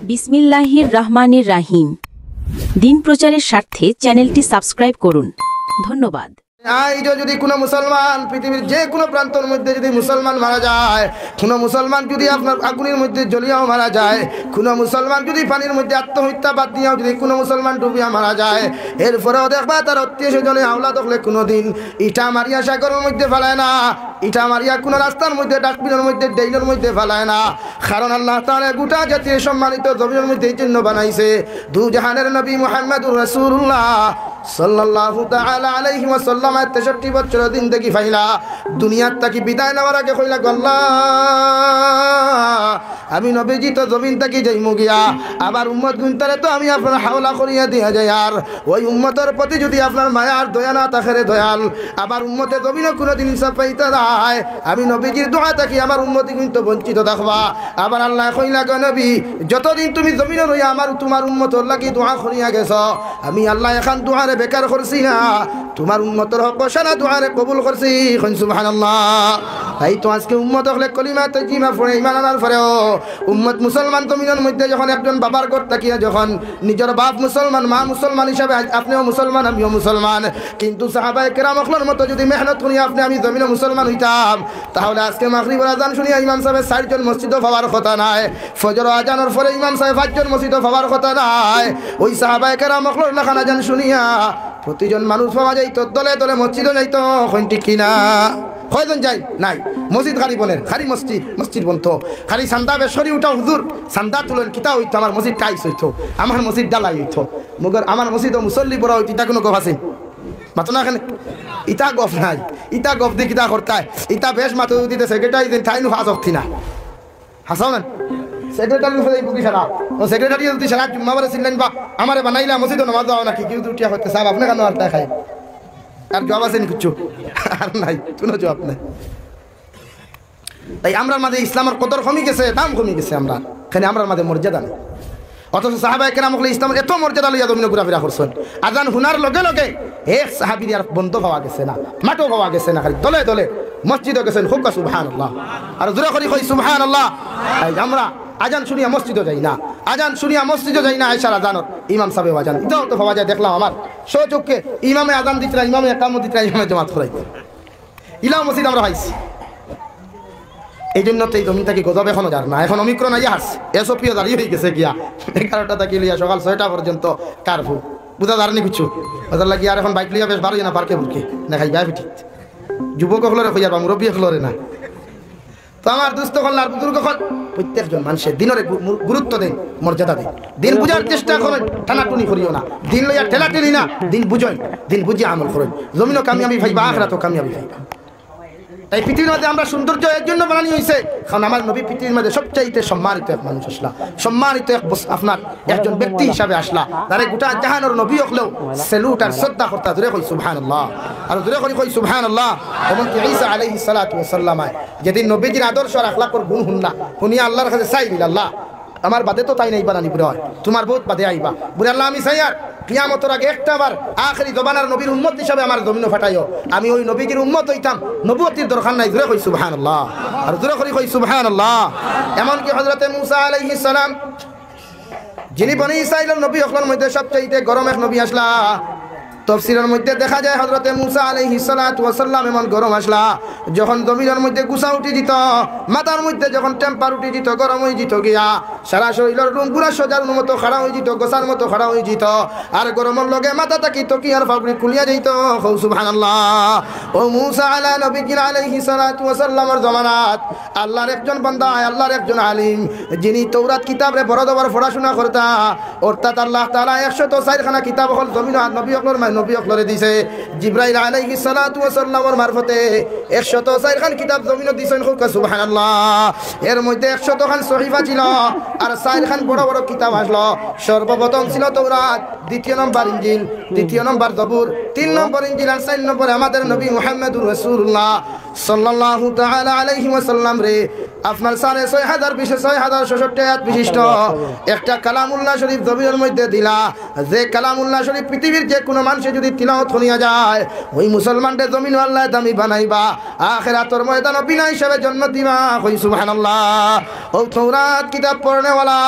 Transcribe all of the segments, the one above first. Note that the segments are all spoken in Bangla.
বিসমিল্লাহির রহমানির রাহিম। দিন প্রচারের স্বার্থে চ্যানেলটি সাবস্ক্রাইব করুন। ধন্যবাদ। যদি কোনো মুসলমান পৃথিবীর যে কোনো প্রান্তের মধ্যে যদি মুসলমান মারা যায়, কোনো মুসলমান যদি আপনার আগুনের মধ্যে জ্বলিয়াও মারা যায়, কোনো মুসলমান যদি পানির মধ্যে আত্মহত্যা বাদ দিয়েও যদি কোনো মুসলমান ডুবিয়া মারা যায়, এরপরেও দেখবা তার আত্মীয় স্বজনে আওলা দেখলে কোনোদিন ইটা মারিয়া সাগরের মধ্যে ফেলায় না, ইটা মারিয়া কোনো রাস্তার মধ্যে ডাস্টবিনের মধ্যে ড্রেনের মধ্যে ফেলায় না। কারণ আল্লাহ তাআলা গোটা জাতির সম্মানিত জমিনের মধ্যে এই জন্য বানাইছে, দু জাহানের নবী মুহাম্মদুর রাসূলুল্লাহ সাল্লাল্লাহু তাআলা আলাইহি ওয়াসাল্লাম 63 বছর দিন দেখি ফাইলা দুনিয়ার তাকি বিদায় নেওয়ার আগে কইলা আল্লাহ আমি নবীজি তো জমিন তাকি যাইমু গিয়া, আবার উম্মত গুনতারে তো আমি আপনার হাওলা করিয়া দিয়া যাই, আর ওই উম্মতের প্রতি যদি আপনার মায়ার দয়া না থাকে রে দয়াল, আবার উম্মতে জমিনও কোনোদিন ইনসাফ পাইতে যায়, আমি নবীজির দোয়া থাকি আমার উম্মতি কিন্তু বঞ্চিত থাকবা। আবার আল্লাহ কইলা গো নবী যতদিন তুমি জমিনে রইয়া আমার তোমার উম্মতর লাগি দোয়া করিয়া গেছ, আমি আল্লাহ এখন দোয়ারে বেকার করছি না, তোমার উম্মতের হক সারা দোয়ারে কবুল করছি। সুবহানাল্লাহ। তাই তো আজকে উম্মত হলে কলিমা তাইয়িবা পড়ে ঈমান আনার পরেও উম্মত মুসলমান জমিনের মধ্যে যখন একজন বাবার ঘর তাকিয়া যখন নিজের বাপ মুসলমান মা মুসলমান হিসাবে আপনিও মুসলমান আমিও মুসলমান, কিন্তু সাহাবায়ে কেরামর মতো যদি মেহনত করি আপনি আমি জমিনে মুসলমান হইতাম, তাহলে আজকে মাগরিবের আজান শুনিয়া ইমাম সাহেব 4 জন মসজিদে পাওয়ার কথা নাই, ফজর আজানের পরে ইমাম সাহেব 5 জন মসজিদে পাওয়ার কথা নাই। ওই সাহাবায়ে কেরামর লেখান আজান শুনিয়া প্রতিজন মানুষ পাওয়া যাইতো, দলে দলে মসজিদও যাইতো। ঠিক কিনা? কয়জন যাই? নাই। মসজিদ খালি বলেন, খালি মসজিদ মসজিদ বলতো, খালি সান্দা বেসরি উঠা হুজুর সান্দা তুলেন কিতা হইতো, আমার মসজিদ টাইস হইতো, আমার মসজিদ ডালাই হইতো, মগর আমার মসজিদ মুসল্লি বড় হইতো। ইটা কোনো গপ আছে মাতো না? এখানে ইটা গপ নাই, ইটা গপ দিয়ে কিতা করতায়, ইটা বেশ মাতো দিতে সেক্রেটারি দিন ঠাইনু হাস হচ্ছি না, হাসাও না সেক্রেটারি বুকি সারা ও সেক্রেটারি যদি সারা জুম্মাবারে ছিলেন বা আমারে বানাইলা মসজিদ নামাজ দাও নাকি কেউ উঠিয়া হচ্ছে সাহেব আপনি কেন আরটা খাই আর জবাব আছে নি কিছু আর নাই, কোনো জবাব নাই। তাই আমরার মাঝে ইসলামের কদর কমে গেছে, দাম কমে গেছে, আমরা এখানে আমরার মাঝে মর্যাদা নেই। অথচ সাহাবায়ে কেরাম হলে ইসলামের এত মর্যাদা লইয়া জমিনে ঘুরাফেরা করছেন, আজান হুনার লগে লগে এক সাহাবীর আর বন্ধ পাওয়া গেছে না, মাঠও পাওয়া গেছে না, খালি দলে দলে মসজিদে গেছেন। খুব সুবহানাল্লাহ, আর জোরে করে কই সুবহানাল্লাহ। আমরা আজান শুনিয়া মসজিদে যাই না, আজান শুনিয়া মসজিদে যাই না, আয়েশার আজানত ইমাম সাহেব আজান এটাও তো পাওয়া যায়। দেখলাম আমার সচক্ষে ইমামে আজান দিতরা, ইমামে একামত দিতরা, ইমামে জামাত করাই ইলাম মসজিদ আমরা পাইছি। এই জন্য তো এই জমিনটাকে গজব এখনো যার না, এখন অমিক্রণ আইয়াস এসপিও দাঁড়িয়ে হয়ে গেছে গিয়া 11টা থেকে লিয়া সকাল 6টা পর্যন্ত কারফু বুঝা দাঁড়ানি কিছু ওদের লাগিয়ে আর এখন বাইক লিয়া বেশ বারো না পার্কে বুকে না খাই বাই ঠিক যুবক হলরে হইয়া বা মুরব্বী হলরে না। তো আমার দুস্থ হল আর বুজুর্গ হল প্রত্যেকজন মানুষের দিনের গুরুত্ব দেন, মর্যাদা দেন, দিন বুঝার চেষ্টা করেন, টানাটুনি করিও না, দিন লইয়া ঠেলা টেলি না, দিন বুঝেন, দিন বুঝিয়ে আমল করেন, জমিনও কামিয়াবি ভাইবা আখিরাতেও কামিয়াবি ভাইবা। এই পৃথিবীর মধ্যে আমরা সৌন্দর্য এর জন্য বানানো হয়েছে কারণ আমার নবী পৃথিবীর মধ্যে সবচাইতে সম্মানিত এক মানুষ আসলা, সম্মানিত এক আপনার একজন ব্যক্তি হিসাবে আসলা, তারে গোটা জাহানের নবী হলেও সেলুট আর শ্রদ্ধা করতা। দূরে কই সুবহানাল্লাহ, আর দূরে কই সুবহানাল্লাহ। এমনকি ঈসা আলাইহিস সালাতু ওয়াস সালাম যেদিন নবীজির আদর্শ আর আখলাকর গুণ শুনলা, শুনিয়া আল্লাহর কাছে চাইল আল্লাহ আমার বাদে তো তাই নাই বানানি বুড়া হয়, তোমার বহুত বাদে আইবা বুড়া আল্লাহ আমি চাই আর কিয়ামতের আগে একটা বার আখেরি জবানার নবীর উম্মত হিসাবে আমার জমিন ফাটাইও, আমি ওই নবীজির উম্মত হইতাম, নবুয়তির দরকার নাই। জোরে কই সুবহানাল্লাহ, আর জোরে কই সুবহানাল্লাহ। এমনকি হযরতে মুসা আলাইহিস সালাম যিনি বনি ইসরাঈলের নবী হকলের মধ্যে সবচেয়ে গরম এক নবী আসলা, তফসিরের মধ্যে দেখা যায় হযরতে মুসা আলাইহিস সালাতু ওয়াস সালাম এমন গরম আসলা যখন জমিনের মধ্যে গুছা উঠি দিত, মাথার মধ্যে যখন টেম্পার উঠি দিত, গরম হয়ে যেত গিয়া সারা শরীরের রুম পুরা সজার মতো খাড়া হয়ে যেত, গোসার মতো খাড়া হয়ে যেত, আর গরমের লগে মাথা তাকি তকিয়ার ফাবরি খুলিয়া যেত। সুবহানাল্লাহ। ও মুসা আলাইহিস সালাতু ওয়াস সালামের জামানাত আল্লাহর একজন বান্দা, আল্লাহর একজন আলিম যিনি তৌরাত কিতাবে বড় পড়াশোনা করতা, অর্থাৎ আল্লাহ তাআলা 104 খানা কিতাব হল জমিন আর নবী হকলের নবী হকলরে দিছে। জিবরাইল আলাইহিস সালাতু ওয়াস সালামের মারফতে 104 খান কিতাব জমিনে দিছেন। সুবহানাল্লাহ। এর মধ্যে 100 খান সহিফা ছিল আর 4 খান বড় বড় কিতাব আসলো। সর্বপ্রথম ছিল তৌরাত, দ্বিতীয় নম্বর ইনজিল, তৃতীয় নম্বর জবুর, 3 নম্বর ইনজিল আর 4 নম্বর আমাদের নবী মুহাম্মদুর রাসূলুল্লাহ সাল্লাল্লাহু তাআলা আলাইহি ওয়াসাল্লাম রে আপনার 6,666 আয়াত বিশিষ্ট একটা কালামুল্লাহ শরীফ জমিনের মধ্যে দিলা। যে কালামুল্লাহ শরীফ পৃথিবীর যে কোনো মানুষে যদি তিলাওয়াত করিয়া যায় ওই মুসলমানদের জমিন আল্লাহ দামি বানাইবা, আখিরাতের ময়দানে বিনা হিসাবে জান্নাত দিবা। কই সুবহানাল্লাহ। ও তাওরাত কিতাব পড়নেওয়ালা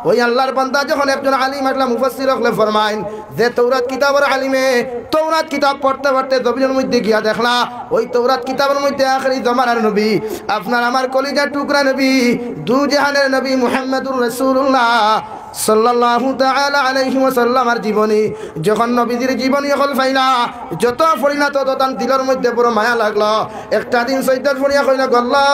ওই আল্লাহর বান্দা যখন একজন আলিম আসলা মুফাসসির হলে ফরমাইন যে তাওরাত কিতাবের আলিমে তাওরাত কিতাব পড়তে পড়তে জমিনের মধ্যে গিয়া দেখলা ওই তাওরাত কিতাবের মধ্যে আখেরি জামানার নবী আপনার আমার কলিজার টুকরা নবী দু জাহানের নবী মুহাম্মদুর রাসূলুল্লাহ সাল্লাল্লাহু তাআলা আলাইহি ওয়াসাল্লামের জীবনী যখন নবীজির জীবনী হল ফাইলা যত ফরিনা তত তার দিলের মধ্যে বড় মায়া লাগলো। একটা দিন সৈয়দ ফরিয়া কইলা আল্লাহ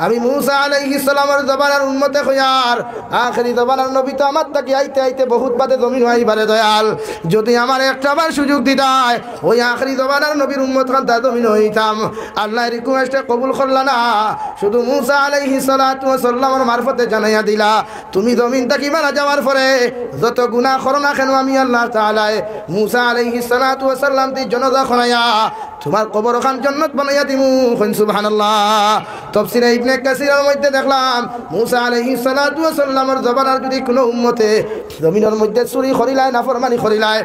আমি মুসা আলাইহিস সালামের জবানের উম্মতে হইয়ার আখেরি জবানের নবী তো আমার তাকে আইতে আইতে বহুত বাদে জমিন হইবারে দয়াল, যদি আমার একটাবার সুযোগ দিতাই ওই আখেরি জবানের নবীর উম্মত খান তা জমিন হইতাম। আল্লাহর রিকোয়েস্টে কবুল করলা না, শুধু মুসা আলাইহিস সালাতু ওয়াস সালামের মারফতে জানাইয়া দিলা তুমি জমিন থেকে মারা যাওয়ার পরে যত গুনাহ করো না কেন আমি আল্লাহ তাআলা মুসা আলাইহিস সালাতু ওয়াস সালাম তি জানাজা খনায়া তোমার কবর খান জান্নাত বানাইয়া দিমু। সুবহানাল্লাহ। তাফসীরে ইবনে কাসিরের মধ্যে দেখলাম মুসা আলাইহিস সালাতু ওয়াস সালামের জবানের যদি কোনো উম্মতে জমিনের মধ্যে চুরি করিলায় নাফরমানি করিলায়,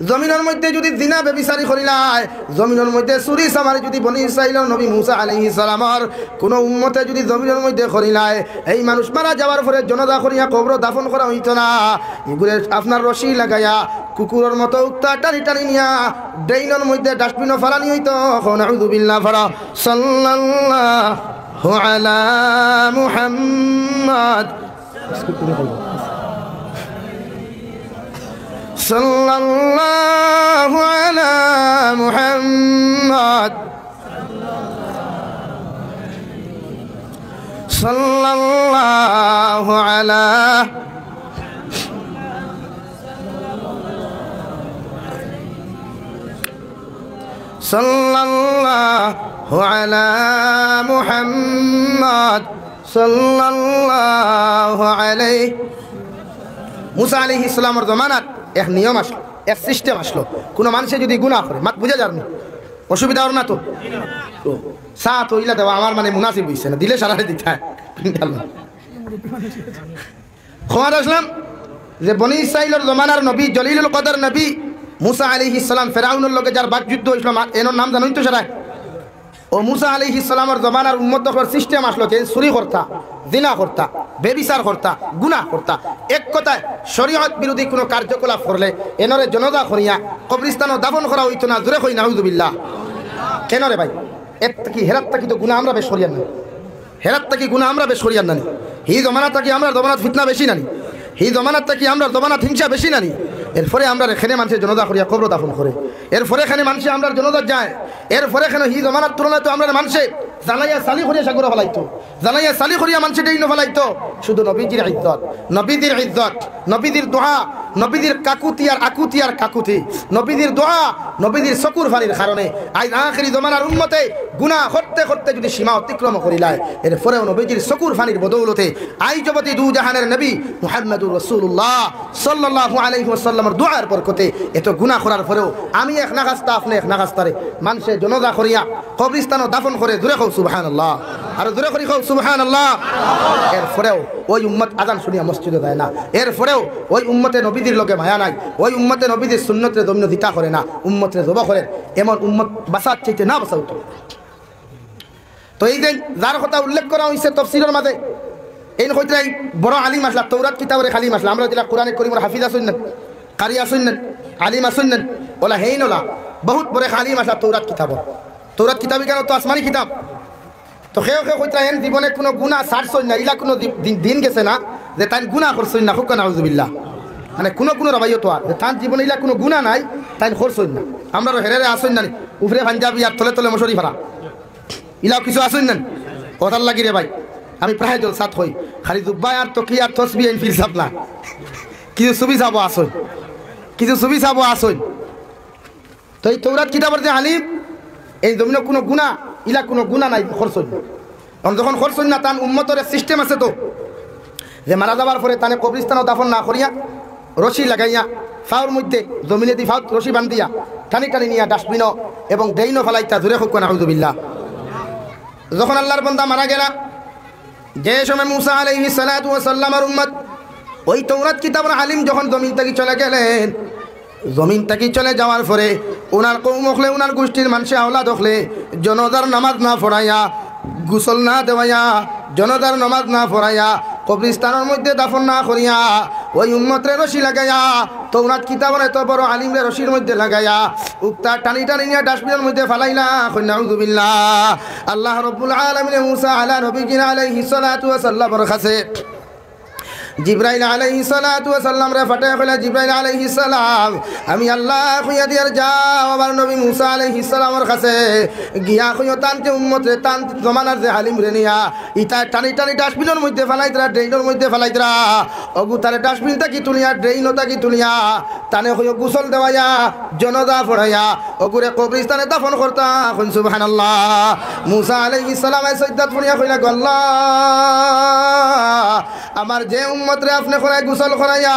জমিনের মধ্যে যদি জিনা ব্যভিচারী করিলায়, জমিনের মধ্যে চুরি চামারি যদি বনি ইসরাইলের নবী মুসা আলাইহিস সালামের কোনো উম্মতে যদি জমিনের মধ্যে করিলায় এই মানুষ মারা যাওয়ার পরে জনাজা করিয়া কবর দাফন করা হইত না, এগুলো আপনার রশি লাগাইয়া কুকুরের মতো উত্তা টানি টানি নিয়া ড্রেইনের মধ্যে ডাস্টবিনও ফালানি হইতো। নাউযু বিল্লাহ। ফারা সাল্লাল্লাহু আলা মুহাম্মদ সাল্লাল্লাহু আলা মুহাম্মদ সাল্লাল্লাহু আলা সাল্লাল্লাহু আলা মুহাম্মদ সাল্লাল্লাহু আলাইহি। মুসা আলাইহিস সালামের জামানাত এক নিয়ম আসলো, এক সিস্টেম আসলো, কোনো মানুষে যদি গুনাহ করে মাত বুঝে যার না অসুবিধা ওর না তো সা তো ইলা দেওয়া আমার মানে মুনাসিব হইছে না, দিলে সারারে দিতে হয়। খবর আসলাম যে বনি ইসরাইলের জমানার নবী জলিলুল কদর নবী মুসা আলাইহিস সালাম ফেরাউনের লগে যার বাক যুদ্ধ হইছিল এর নাম জানেন তো সারা ও মুসা আলাইহিস সালামের জমানার উম্মত তখন সিস্টেম আসলো যে চুরি করতা, জিনা করতা, বেবিচার করতা, গুনাহ করতা, এক কথায় শরীয়ত বিরোধী কোনো কার্যকলাপ করলে এনরে জনজা করিয়া কবরস্থানও দাফন করা হইতো না। জোরে কই নাউযু বিল্লাহ। কেন রে ভাই? এত কি হেরাত কি তো গুনাহ আমরা বেশ করিয়ান না, হেরাত কি গুনাহ আমরা বেশ করিয়ান না, হি জমানাত কি আমরা জমানাত ফিতনা বেশি নানি, হি জমানাত কি আমরা জমানাত হিংসা বেশি নানি। এরপরে আমরা এখানে মানুষের জনজা করিয়া কবর দাফন করে, এরপরে এখানে মানুষে আমরা জনজা যায়, এরপরে এখানে হি জমানাত তুলনায় তো আমরা মানুষে জানাইয়া সালি করিয়া সাগর ফেলাইতো, জানাইয়া সালি করিয়া মানুষের ডেইন ফেলাইতো। শুধু নবীজির ইজ্জত, নবীদের ইজ্জত, নবীদের দোয়া, নবীদের কাকুতি আর আকুতি আর কাকুতি, নবীদের দোয়া, নবীদের চকুর ফানির কারণে আজ আখেরি জমানার উম্মতে গুনাহ করতে করতে যদি সীমা অতিক্রম করিলায় এরপরেও নবীজির চকুর ফানির বদৌলতে আই জগতে দু জাহানের নবী মুহাম্মদুর রাসূলুল্লাহ সাল্লাল্লাহু আলাইহি ওয়াসাল্লামের দোয়ার বরকতে এত গুনাহ করার পরেও আমি এক নাগাস্তা আপনি এক নাগাস্তারে মানুষে জনজা করিয়া কবরস্থানও দাফন করে দূরে খাও সুবহানাল্লাহ, আর দূরে করি খাও সুবহানাল্লাহ। এরপরেও ওই উম্মত আজান শুনিয়া মসজিদে যায় না, এরপরেও ওই উম্মতে নবীদের লগে মায়া নাই, ওই উম্মতে নবীদের সুন্নতের জমিন দিতা করে না, উম্মতে জবা করেন, এমন উম্মত বাঁচার চাইতে না বাঁচা হতো। তো এই যে যার কথা উল্লেখ করা হয়েছে তাফসীরের মাঝে এই হইতে বড় আলিম আসলা তৌরাত কিতাবের খালিম আসলা, আমরা যেটা কোরআনে করিমের হাফিজ আসুন না, কারি আসুন না, আলিম আসুন না, ওলা হেইন ওলা বহুত বড় আলিম আসলা তৌরাত কিতাব। তৌরাত কিতাবই কেন তো আসমানি কিতাব। তো সেও কেউ কইতা এন জীবনে কোনো গুণা ছাড়ছই না, ইলা কোনো দিন গেছে না যে তাই গুণা করছই না, হুক্কা নাউযু বিল্লাহ। মানে কোনো রাবাইও তো আর তার জীবনে ইলা কোনো গুণা নাই তাই করছই না। আমরা হেরে আসুন না উপরে পাঞ্জাবি আর তলে তলে মশরি ফারা ইলাও কিছু আসুন না কথার লাগি রে ভাই। আমি প্রায় জলসাত হই খালি জুব্বাই আর তকি আর তসবি এন ফির সাপ না, কিছু ছবি চাবো আসুন, কিছু ছবি চাবো আসুন। তো এই তৌরাত কিতাবের যে আলিম এই জমিনে কোনো গুণা ইলা কোনো গুণা নাই খরচই না। কারণ যখন খরচই না তার উম্মতের সিস্টেম আছে তো যে মারা যাবার পরে তানে কবরস্থানও দাফন না করিয়া রশি লাগাইয়া ফাওর মধ্যে জমিনে দি ফাউত রশি বান্ধিয়া টানি টানি নিয়া ডাস্টবিনও এবং ড্রেইনও ফেলাইতা জোরে হোক নাউযুবিল্লাহ। যখন আল্লাহর বান্দা মারা গেলা, যে সময় মুসা আলাইহিস সালাতু ওয়াস সালামের উম্মত ওই তাওরাত কিতাবের আলিম যখন জমিন থেকে চলে গেলেন, জমিন থেকে চলে যাওয়ার পরে ওনার কওম হলে ওনার গোষ্ঠীর মানুষে আওলাদ হলে জনদার নামাজ না পড়াইয়া, গোসল না দেওয়াইয়া, জনদার নামাজ না পড়াইয়া, কবরস্থানের মধ্যে দাফন না করিয়া ওই উম্মতরে রশি লাগাইয়া তাওরাত কিতাবের এত বড় আলিমরে রশির মধ্যে লাগাইয়া উক্তা টানি টানি নিয়ে ডাস্টবিনের মধ্যে ফালাইলা। নাউযুবিল্লাহ। আল্লাহ রাব্বুল আলামিন মুসা আলা নবিয়িনা আলাইহিস সালাতু ওয়াস সালামের কাছে জিবরাইল আলাইহিস সালাতু ওয়াস সালাম রে ফাটায় কইলা, জিবরাইল আলাইহিস সালাম আমি আল্লাহ কইয়া দিয়ার যাও আমার নবী মুসা আলাইহিস সালামের কাছে গিয়া কইও তানতে উম্মত রে তান জমানার যে আলিম রে নিয়া ইতা টানি টানি ডাস্টবিনের মধ্যে ফেলাইতরা, ড্রেইনের মধ্যে ফেলাইতরা। অগু তারে ডাস্টবিনটা কি তুলিয়া, ড্রেইনটা কি তুলিয়া তানে কইও গোসল দেওয়াইয়া, জনদা পড়াইয়া অগুরে কবরস্থানে দাফন করতা। কইন সুবহানাল্লাহ। মুসা আলাইহিস সালাম সাজদাত পড়িয়া কইলা, আল্লাহ আমার যে উম্মতরে আপনি করাই গোসল করাইয়া,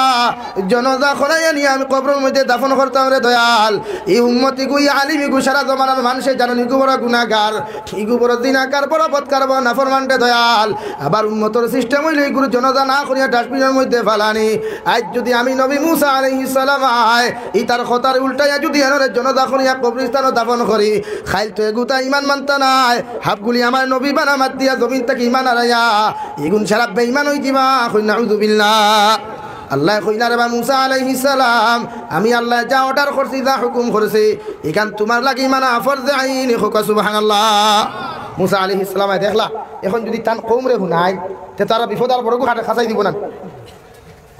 জনদা করাইয়া নিয়ে আমি কবরের মধ্যে দাফন করতাম রে দয়াল, এই উম্মতি গুই আলিমি গু সারা জমানার মানুষে জানেন ইগু বড় গুনাহগার, ইগু বড় দিনাকার, বড় বদকার, বড় নাফরমানটে দয়াল। আবার উম্মতর সিস্টেম হইলে ইগুর জনদা না করিয়া ডাস্টবিনের মধ্যে ফালানি। আজ যদি আমি নবী মুসা আলাইহিস সালাম আয় ই তার কথার উল্টাইয়া যদি এনরে জনদা করিয়া কবরস্থানে দাফন করি, খাইল তো এগুতা ইমান মানতা নাই, হাফগুলি আমার নবী বানা মাত দিয়া জমিন থেকে ইমান হারাইয়া এগুন সারা বেঈমান হই দিবা। নাউযুবিল্লাহ। আল্লাহ কইলা রে মুসা আলাইহিস সালাম আমি আল্লাহ যা অর্ডার করছি, যা হুকুম করেছি এখান তোমার লাগি মানা ফরজ আইন। হোক সুবহানাল্লাহ। মুসা আলাইহিস সালাম দেখলা এখন যদি তান কওম রে হুনাই তে তারা বিপদ আর বড় হাতে খাসাই দিব না,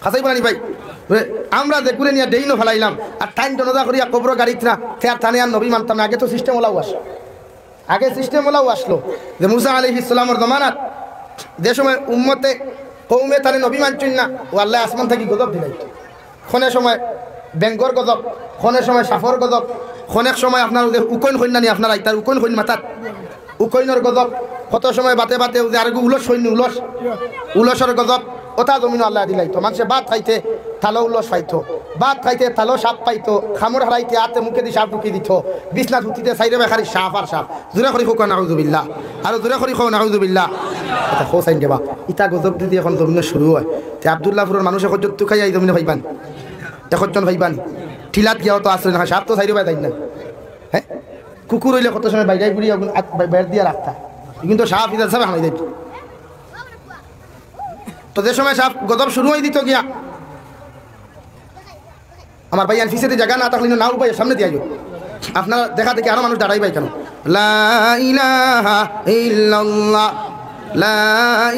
খাসাই বলানি ভাই। আমরা যে কুলে নিয়ে ডেইনো ফেলাইলাম আর টাইম জনদা করিয়া কবর গাড়িত না তে আর টানে আর নবী মানতাম না। আগে তো সিস্টেম ওলাও আসলো, আগে সিস্টেম ওলাও আসলো যে মুসা আলাইহিস সালামের জমানাত যে সময় উম্মতে কৌমে তারে নবী মানছেন না, ও আল্লাহ আসমান থেকে গজব দিলাই। ক্ষণের সময় বেঙ্গর গজব, ক্ষণের সময় সাফর গজব, ক্ষণেক সময় আপনার উকৈন কন্যা নিয়ে আপনার তার উকৈন কন্যা মাতাত উকৈনের গজব, কত সময় বাতে বাতে আর উলস সৈন্য উলসের গজব ওটা জমিন আল্লাহ দিলাই। তো মানুষে ভাত খাইতে থালো উলস পাইতো, ভাত খাইতে থালো সাপ পাইতো, খামর হারাইতে হাতে মুখে দিয়ে সাপ ঢুকিয়ে দিত, বিছনা ধুতিতে সাইডে বেখারি সাপ আর সাপ। জোরে করি খোকা নাউযুবিল্লাহ, আরো জোরে করি খো নাউযুবিল্লাহ। এটা খো সাইন দেবা ইটা গজব যদি এখন জমিনে শুরু হয় তে আব্দুল্লাহপুরের মানুষ এখন যত খাই এই জমিনে ভাইবান, এখন ভাইবান ঠিলাত গিয়াও তো আসলে না, সাপ তো সাইডে পাই তাই না। হ্যাঁ কুকুর হইলে কত সময় বাইরে বুড়ি বাইর দিয়ে রাখতা, কিন্তু সাপ ইদার সাপ হামাই যাইত। তো যে সময় সাপ গজব শুরু হয়ে দিত গিয়া আমার ভাই ফিসেতে জায়গা না থাকলে নাও ভাই সামনে দিয়ে আপনার দেখা দেখি আরো মানুষ দাঁড়াই ভাই কেন। লা ইলাহা ইল্লাল্লাহ, লা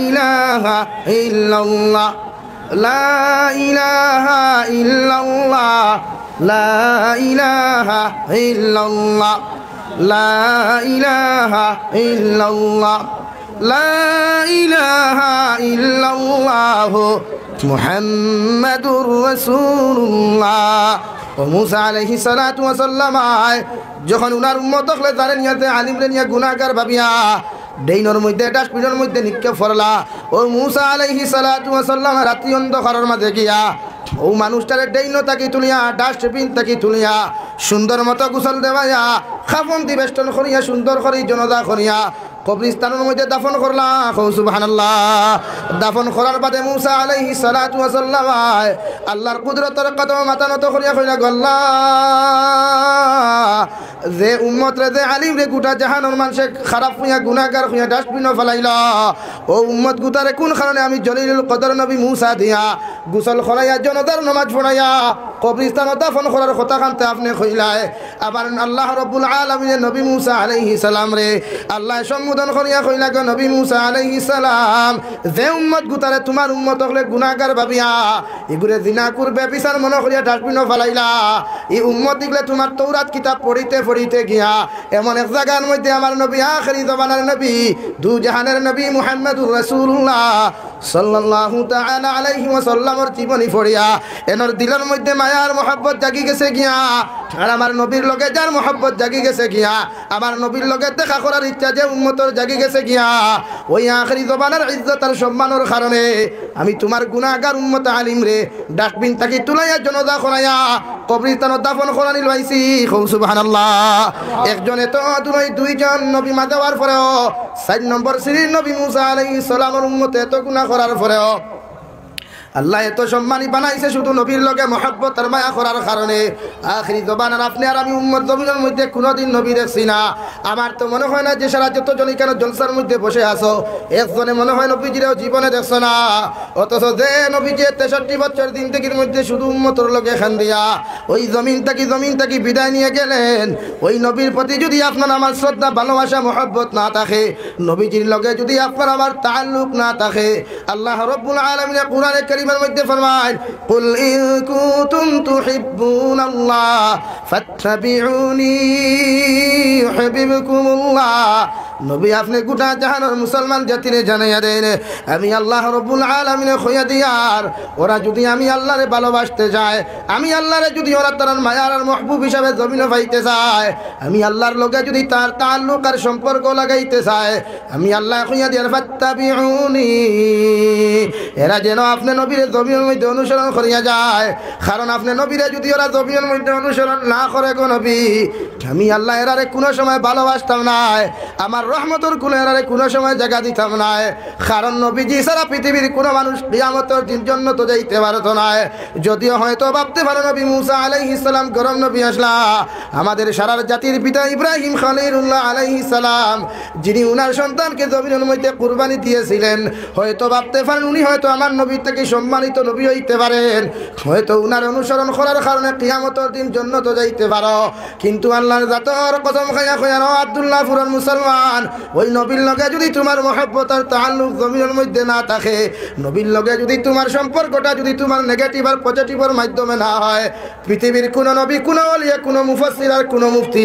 ইলাহা ইল্লাল্লাহ, লা ইলাহা ইল্লাল্লাহ, লা ইলাহা ইল্লাল্লাহ, লা ইলাহা ইল্লাল্লাহ, লা ইলাহা ইল্লাল্লাহ মুহাম্মাদুর রাসূলুল্লাহ। ও মুসা আলাইহিস সালাতু ওয়াস সালাম যখন উনার উম্মত হলে তারে নিয়াতে আলিমরে নিয়া গুনাহগার ভাবিয়া ডেইনর মধ্যে ডাস্টবিনের মধ্যে নিক্ষেপ করলা। ও মুসা আলাইহিস সালাতু ওয়াস সালাম রাত্রি অন্ধকারের মাঝে গিয়া ও মানুষটারে ডেইনো তাকি তুলিয়া ডাস্টবিন তাকি তুলিয়া সুন্দর মতো গোসল দেওয়াইয়া খাফন দিবেষ্টন করিয়া সুন্দর করে জনদা করিয়া কবরস্থানের মধ্যে দাফন করলা। সুবহানাল্লাহ। দাফন করার বাদে মুসা আলাইহিস সালাতু ওয়াস সালাম আল্লাহর কুদরতের কদম মাথা নত করিয়া কইলা, আল্লাহ যে উম্মত রে যে আলিম রে গোটা জাহানের মানুষে খারাপ হইয়া গুনাহগার হইয়া ডাস্টবিনও ফেলাইলা, ও উম্মত গুটারে কোন কারণে আমি জলিলুল কদর নবী মুসা দিয়া গোসল করাইয়া জনদার নামাজ পড়াইয়া কবরস্থানে দাফন করার কথা কানতে আপনি কইলাই। আবার আল্লাহ রাব্বুল আলামিন নবী মুসা আলাইহিস সালাম রে আল্লাহ সম্বোধন করিয়া কইলা, নবী মুসা আলাইহিস সালাম যে উম্মত গুটারে তোমার উম্মত হলে গুনাহগার ভাবিয়া এগুরে জিনা করবে বিচার মনে করিয়া ডাস্টবিনও ফেলাইলা, এই উম্মত দিগলে তোমার তৌরাত কিতাব পড়িতে পড়িতে গিয়া এমন এক জায়গার মধ্যে আমার নবী আখিরি জমানার নবী দু জাহানের নবী মুহাম্মদুর রাসূলুল্লাহ সাল্লাল্লাহু তাআলা আলাইহি ওয়াসাল্লামের জীবনী পড়িয়া এনর দিলের মধ্যে মায়ার মহব্বত জাগি গেছে গিয়া আর আমার নবীর লগে যার মহব্বত জাগি গেছে গিয়া আমার নবীর লগে দেখা করার ইচ্ছা যে উম্মতর জাগি গেছে গিয়া ওই আখিরি জমানার ইজ্জত আর সম্মানের কারণে আমি তোমার গুনাহগার উম্মত আলিম রে ডাকবিন তাকে তুলাইয়া জনদা করাইয়া কবরস্থানত দাফন করানি লইছি সুবহানাল্লাহ। একজনে তো দুইজন নবী মা দেওয়ার পরেও 4 নম্বর শ্রেণীর নবী মুসা আলাইহিস সালামের উম্মতে এত গুনাহ করার পরেও আল্লাহ এত সম্মানী বানাইছে শুধু নবীর লগে মহব্বত আর মায়া করার কারণে। আখিরি জবানার আপনি আর আমি উম্মত জমিনের মধ্যে কোনোদিন নবী দেখছি না। আমার তো মনে হয় না যে সারা যতজনই কেন জলসার মধ্যে বসে আসো একজনে মনে হয় নবীজিরেও জীবনে দেখছো না। অথচ যে নবীজি 63 বছর দিন থেকে মধ্যে শুধু উম্মতর লগে খান দিয়া ওই জমিন থেকে বিদায় নিয়ে গেলেন, ওই নবীর প্রতি যদি আপনার আমার শ্রদ্ধা ভালোবাসা মহব্বত না থাকে, নবীজির লগে যদি আপনার আমার তাআল্লুক না থাকে, আল্লাহ রাব্বুল আলামিন কোরআনে কারীমের মধ্যে ফরমায় কুল ইন কুনতুম তুহিব্বুনাল্লাহ ফাত্তাবিউনি ইউহিব্বুকুমুল্লাহ। নবী আপনি গোটা জাহানের মুসলমান জাতিরে জানাইয়া দেন আমি আল্লাহ রাব্বুল আলামিনে কইয়া দিয়ার ওরা যদি আমি আল্লাহরে ভালোবাসতে যায়, আমি আল্লাহরে যদি ওরা তার মায়ার আর মাহবুব হিসাবে জমিনে পাইতে চায়, আমি আল্লাহর লগে যদি তার তাআল্লুক আর সম্পর্ক লাগাইতে চায়, আমি আল্লাহ কইয়া দিয়ার ফাত্তাবিউনি এরা যেন আপনি নবীর জমিনের মধ্যে অনুসরণ করিয়া যায়। কারণ আপনি নবীরে যদি ওরা জমিনের মধ্যে অনুসরণ না করে গো নবী, আমি আল্লাহ এরারে কোনো সময় ভালোবাসতাম না, আমার রহমতের কুলে এরারে কোনো সময় জায়গা দিতাম না। কারণ নবীজি সারা পৃথিবীর কোনো মানুষ কিয়ামতের দিন জন্য তো যাইতে পারতো না। যদিও হয়তো ভাবতে পারো নবী মুসা আলাইহিস সালাম গরম নবী আসলা আমাদের সারার জাতির পিতা ইব্রাহিম খলিলুল্লাহ আলাইহিস সালাম যিনি উনার সন্তানকে জমিনের মধ্যে কুরবানি দিয়েছিলেন, হয়তো ভাবতে পারেন উনি হয়তো আমার নবীর থেকে সম্মানিত নবী হইতে পারেন, হয়তো উনার অনুসরণ করার কারণে কিয়ামতের দিন জন্য তো যাইতে পারো। কিন্তু আল্লাহর জাতর কসম খাইয়া কইয়া আব্দুল্লাহ ফুরান মুসলমান ওই নবীর লগে যদি তোমার মহব্বত আর তাআল্লুক জমিনের মধ্যে না থাকে, নবীর লগে যদি তোমার সম্পর্কটা যদি তোমার নেগেটিভ আর পজিটিভের মাধ্যমে না হয়, পৃথিবীর কোনো নবী কোনো ওলিয়া কোনো মুফাসসির আর কোনো মুফতি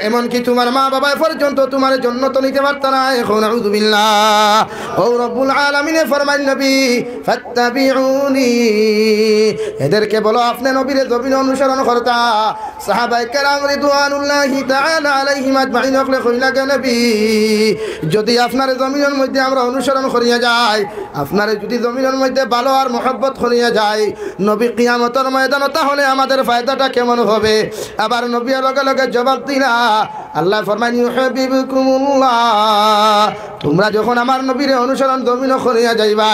এমনকি তোমার মা বাবা পর্যন্ত তোমার জন্য তো নিতে পারত না। এখন আউযু বিল্লাহ ও রব্বুল আলামিন ফরমান নবী ফাত্তাবিউনি এদেরকে বলো আপনি নবীর জমিন অনুসরণ করতা। সাহাবায়ে কেরাম রিদওয়ানুল্লাহি তাআলা আলাইহিম আজমাইন বলে কইলা গে নবী যদি আপনার জমিনের মধ্যে আমরা অনুসরণ করিয়া যাই, আপনার যদি জমিনের মধ্যে ভালো আর মহব্বত করিয়া যাই, নবী কিয়ামতের ময়দানে তাহলে আমাদের ফায়দাটা কেমন হবে? আবার নবী লগে লগে জবাব দিলা আল্লাহ ফরমান ইউহিব্বুকুমুল্লাহ তোমরা যখন আমার নবীর অনুসরণ জমিন করিয়া যাইবা,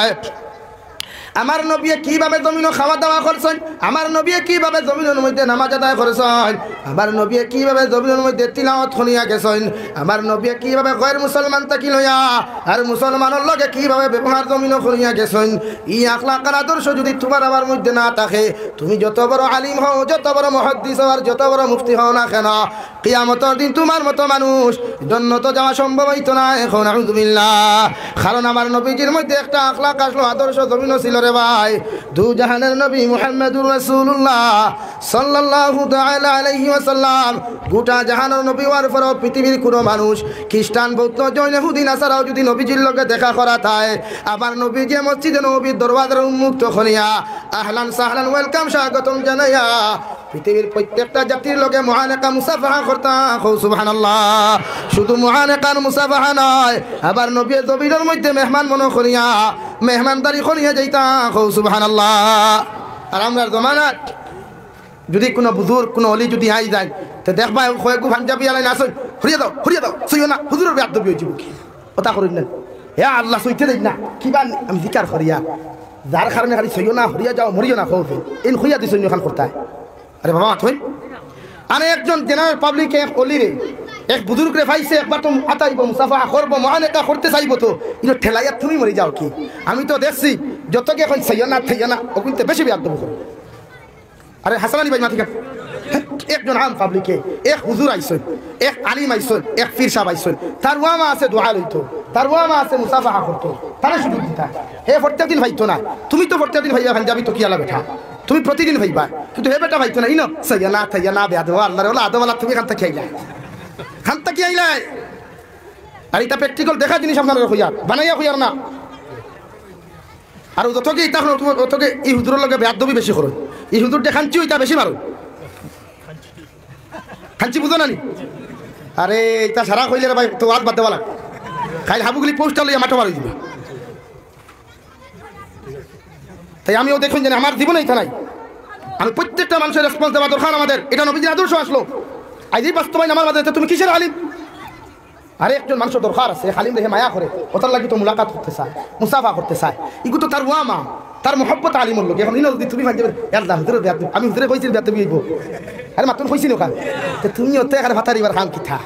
আমার নবী কিভাবে জমিন খাওয়া দাওয়া করছেন, আমার নবী কিভাবে জমিনের মধ্যে নামাজ আদায় করেছেন, আমার নবী কিভাবে জমিনের মধ্যে তিলাওয়াত শুনিয়া গেছেন, আমার নবী কিভাবে গয়র মুসলমান তাকি লইয়া আর মুসলমানের লগে কিভাবে ব্যবহার জমিন করিয়া গেছেন, এই আখলাক আর আদর্শ যদি তোমার আমার মধ্যে না থাকে, তুমি যত বড় আলিম হও, যত বড় মুহাদ্দিস হও আর যত বড় মুফতি হও না কেন, কিয়ামতের দিন তোমার মতো মানুষ জান্নাতে যাওয়া সম্ভব হইতো না। এখন আউযু বিল্লাহ। কারণ আমার নবীজির মধ্যে একটা আখলাক আসলো, আদর্শ জমিন ছিল রে ভাই। দু জাহানের নবী মুহাম্মদুর রাসূলুল্লাহ সাল্লাল্লাহু তাআলা আলাইহি ওয়াসাল্লাম গোটা জাহানের নবী হওয়ার পরেও পৃথিবীর কোনো মানুষ খ্রিস্টান বৌদ্ধ জৈন ইহুদি নাসারাও যদি নবীজির লগে দেখা করা থাকে, আবার নবীজি মসজিদে নববীর দরওয়াজা উন্মুক্ত করিয়া আহলান সাহলান ওয়েলকাম স্বাগতম জানাইয়া পৃথিবীর প্রত্যেকটা জাতির লগে মুআনাকা মুসাফাহা করতা। সুবহানাল্লাহ। শুধু মুআনাকার মুসাফাহা নয়, আবার নবীর জমিনের মধ্যে মেহমান মনে করিয়া মেহমানদারি করিয়া যাইতা। সুবহানাল্লাহ। আর আমরার জমানাত যদি কোনো বুজুর্গ কোনো অলি যদি আই যায় তো দেখবা কয়েকু পাঞ্জাবি আলাই না আসুন হরিয়া দাও সইও না হুজুরের বেয়াদবি হয়ে যাব কি কথা করেন না হে আল্লাহ সইতে দেই না কিবা আমি জিকার করিয়া যার কারণে খালি সইও না হরিয়া যাও মরিও না খোফে ইন খুইয়া দিছ খান করতে। আরে বাবা তুই আরে একজন জেনারেল পাবলিক এক অলিরে এক বুজুর্গরে ভাইছে একবার তো আতাইব মুসাফা করবো মুআনাকা করতে চাইব তো ইনো ঠেলাইয়া তুমি মরি যাও কি? আমি তো দেখছি যতকে এখন সইও না থাইয়া না ও কিন্তু বেশি বেয়াদবি করে। আরে হাসান আলী ভাই মাথি কাট একজন আম পাবলিকে এক হুজুর আইসন, এক আলিম আইসন, এক পীর সাহেব আইসন, তার ওয়ামা আছে দোয়া লইতো, তার ওয়ামা আছে মুসাফাহা করতো, তারা সুযোগ দিতা। হে প্রত্যেক দিন ভাইতো না, তুমি তো প্রত্যেক দিন ভাইয়া পাঞ্জাবি তো কি আলা বেঠা, তুমি প্রতিদিন ভাইবা, কিন্তু হে বেটা ভাইতো না ইনো সাইয়া না থাইয়া না বেয়াদ আল্লাহর ওলা আদওয়ালা তুমি খান থেকে আইলা, খান থেকে আইলাই। আর এটা প্র্যাকটিক্যাল দেখা জিনিস আপনারা হইয়ার বানাইয়া হইয়ার না। আর যতকে ইটা অতকে এই হুজুরের লগে বেয়াদবি বেশি করো, এই হুজুর দেখানছি ওইটা বেশি মারো, খানছি বুঝো না নি? আরে এটা সারা কইলে ভাই তো হাত বাদ দেওয়া লাগ, খাই হাবুগুলি পোস্টার লইয়া মাঠে মারি দিবে। তাই আমিও দেখুন জানি আমার জীবনে এটা নাই, আমি প্রত্যেকটা মানুষের রেসপন্স দেওয়া দরকার আমাদের। এটা নবীজির আদর্শ আসলো, আজই বাস্তবায়ন আমার মাঝে। তুমি কিসের আলিম? আরে একজন মানুষের দরকার আছে, হালিম দেখে মায়া করে, ওটার লাগি তো মুলাকাত করতে চায়, মুসাফা করতে চায়, এগুলো তো তার ওয়ামা, তার মহব্বত আলিমর লোক। এখন যদি তুমি ভাই হুজুরের বেয়াদবি, আমি হুজুরে কইছি বেয়াদবি হইব, আরে মাত্র কইছি ওখান তুমি ওতে এখানে ভাতার এবার খান কিথা।